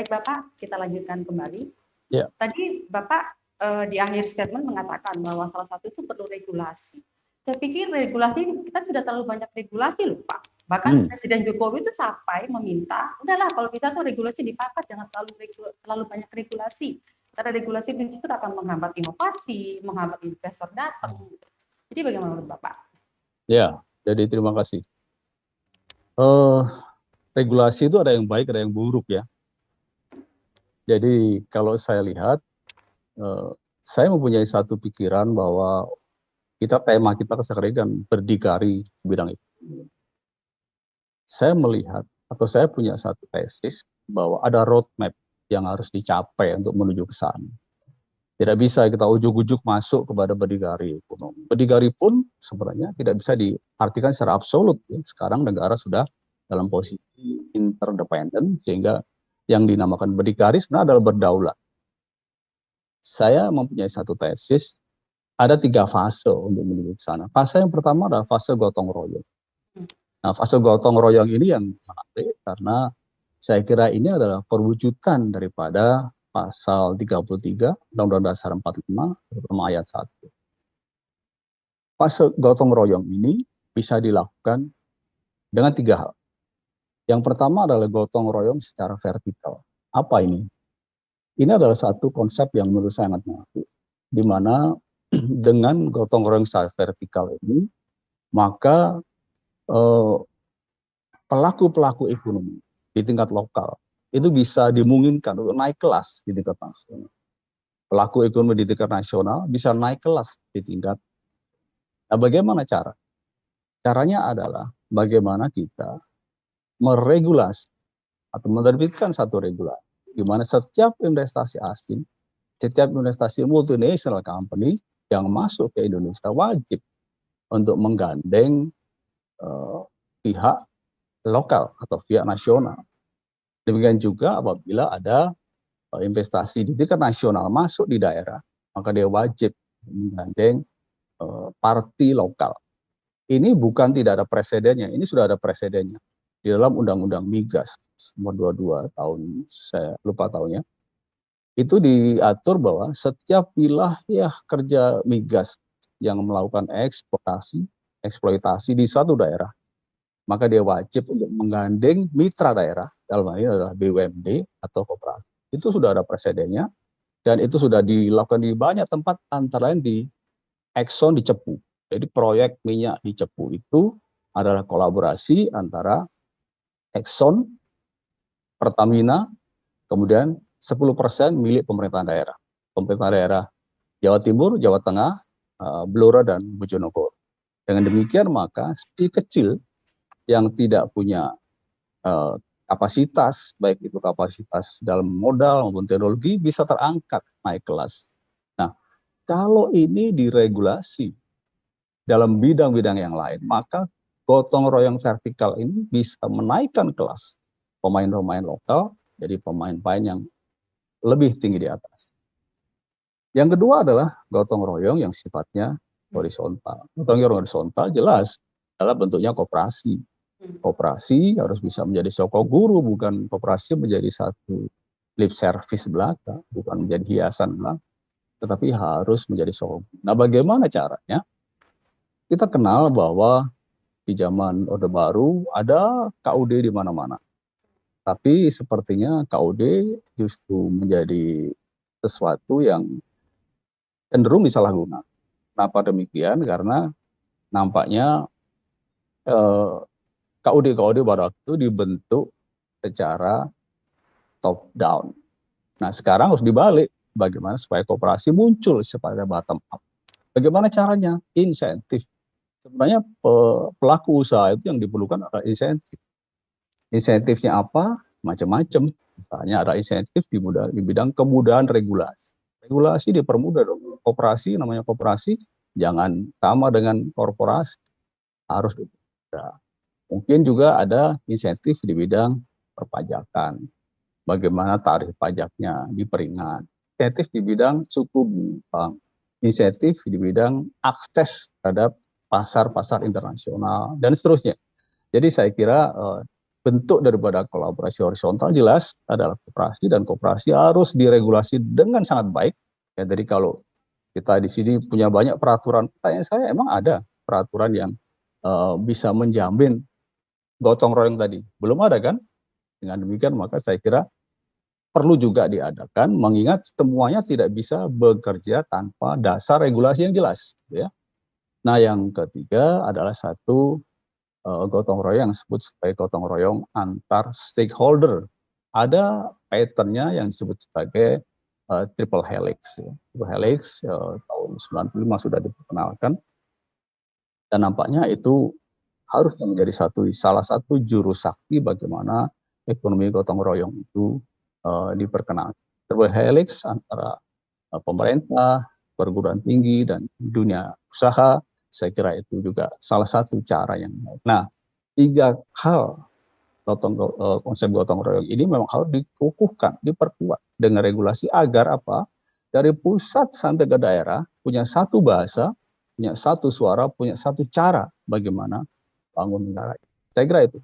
Baik Bapak, kita lanjutkan kembali. Ya. Tadi Bapak di akhir statement mengatakan bahwa salah satu itu perlu regulasi. Saya pikir regulasi kita sudah terlalu banyak regulasi loh Pak. Bahkan Presiden Jokowi itu sampai meminta, udahlah kalau bisa tuh regulasi dipangkas, jangan terlalu banyak regulasi. Karena regulasi itu justru akan menghambat inovasi, menghambat investor datang. Jadi bagaimana menurut Bapak? Ya, jadi terima kasih. Regulasi itu ada yang baik, ada yang buruk ya. Jadi kalau saya lihat, saya mempunyai satu pikiran bahwa tema kita keseharian berdikari di bidang itu. Saya melihat atau saya punya satu tesis bahwa ada roadmap yang harus dicapai untuk menuju ke sana. Tidak bisa kita ujuk-ujuk masuk kepada berdikari ekonomi. Berdikari pun sebenarnya tidak bisa diartikan secara absolut. Sekarang negara sudah dalam posisi interdependen, sehingga yang dinamakan berdikari sebenarnya adalah berdaulat. Saya mempunyai satu tesis, ada 3 fase untuk menuju ke sana. Fase yang pertama adalah fase gotong royong. Nah, fase gotong royong ini yang menarik karena saya kira ini adalah perwujudan daripada pasal 33 Undang-Undang Dasar 45 terutama ayat 1. Fase gotong royong ini bisa dilakukan dengan 3 hal. Yang pertama adalah gotong royong secara vertikal. Apa ini? Ini adalah satu konsep yang menurut saya sangat menarik, di mana dengan gotong royong secara vertikal ini, maka pelaku-pelaku ekonomi di tingkat lokal itu bisa dimungkinkan untuk naik kelas di tingkat nasional. Pelaku ekonomi di tingkat nasional bisa naik kelas di tingkat. Nah, bagaimana cara? Caranya adalah bagaimana kita meregulasi atau menerbitkan satu regulasi di mana setiap investasi asing, setiap investasi multinational company yang masuk ke Indonesia wajib untuk menggandeng pihak lokal atau pihak nasional. Demikian juga apabila ada investasi di tingkat nasional masuk di daerah, maka dia wajib menggandeng parti lokal. Ini bukan tidak ada presidennya, ini sudah ada presidennya. Di dalam Undang-Undang Migas nomor 22 tahun, saya lupa tahunnya, itu diatur bahwa setiap wilayah kerja migas yang melakukan eksploitasi di suatu daerah, maka dia wajib untuk menggandeng mitra daerah, dalam hal ini adalah BUMD atau koperasi. Itu sudah ada presidennya, dan itu sudah dilakukan di banyak tempat, antara lain di Exxon di Cepu. Jadi proyek minyak di Cepu itu adalah kolaborasi antara Exxon, Pertamina, kemudian 10% milik pemerintah daerah. Pemerintah daerah Jawa Timur, Jawa Tengah, Blora, dan Bojonegoro. Dengan demikian maka si kecil yang tidak punya kapasitas, baik itu kapasitas dalam modal maupun teknologi, bisa terangkat naik kelas. Nah, kalau ini diregulasi dalam bidang-bidang yang lain, maka gotong royong vertikal ini bisa menaikkan kelas pemain-pemain lokal jadi pemain-pemain yang lebih tinggi di atas. Yang kedua adalah gotong royong yang sifatnya horizontal. Gotong royong horizontal jelas adalah bentuknya koperasi. Koperasi harus bisa menjadi soko guru, bukan koperasi menjadi satu lip service belaka, bukan menjadi hiasan belaka, tetapi harus menjadi soko guru. Nah, bagaimana caranya? Kita kenal bahwa di zaman Orde Baru ada KUD di mana-mana. Tapi sepertinya KUD justru menjadi sesuatu yang cenderung disalahgunakan. Kenapa demikian? Karena nampaknya KUD pada waktu itu dibentuk secara top down. Nah, sekarang harus dibalik. Bagaimana supaya koperasi muncul secara bottom up. Bagaimana caranya? Insentif. Sebenarnya pelaku usaha itu yang diperlukan adalah insentif. Insentifnya apa? Macam-macam. Misalnya ada insentif di bidang kemudahan regulasi. Regulasi dipermudah dong. Koperasi, namanya koperasi, jangan sama dengan korporasi. Harus dipermudah. Mungkin juga ada insentif di bidang perpajakan. Bagaimana tarif pajaknya diperingat. Insentif di bidang suku bunga. Insentif di bidang akses terhadap pasar-pasar internasional, dan seterusnya. Jadi saya kira bentuk daripada kolaborasi horizontal jelas adalah koperasi, dan koperasi harus diregulasi dengan sangat baik. Ya, jadi kalau kita di sini punya banyak peraturan, pertanyaan saya emang ada peraturan yang bisa menjamin gotong royong tadi? Belum ada kan? Dengan demikian maka saya kira perlu juga diadakan, mengingat semuanya tidak bisa bekerja tanpa dasar regulasi yang jelas. Ya. Nah yang ketiga adalah satu gotong royong yang disebut sebagai gotong royong antar stakeholder. Ada patternnya yang disebut sebagai triple helix. Ya. Triple helix tahun 95 sudah diperkenalkan, dan nampaknya itu harusnya menjadi salah satu juru sakti bagaimana ekonomi gotong royong itu diperkenalkan. Triple helix antara pemerintah, perguruan tinggi, dan dunia usaha, saya kira itu juga salah satu cara yang baik. Nah, tiga hal konsep gotong royong ini memang harus dikukuhkan, diperkuat dengan regulasi agar apa? Dari pusat sampai ke daerah punya satu bahasa, punya satu suara, punya satu cara bagaimana bangun negara. Saya kira itu.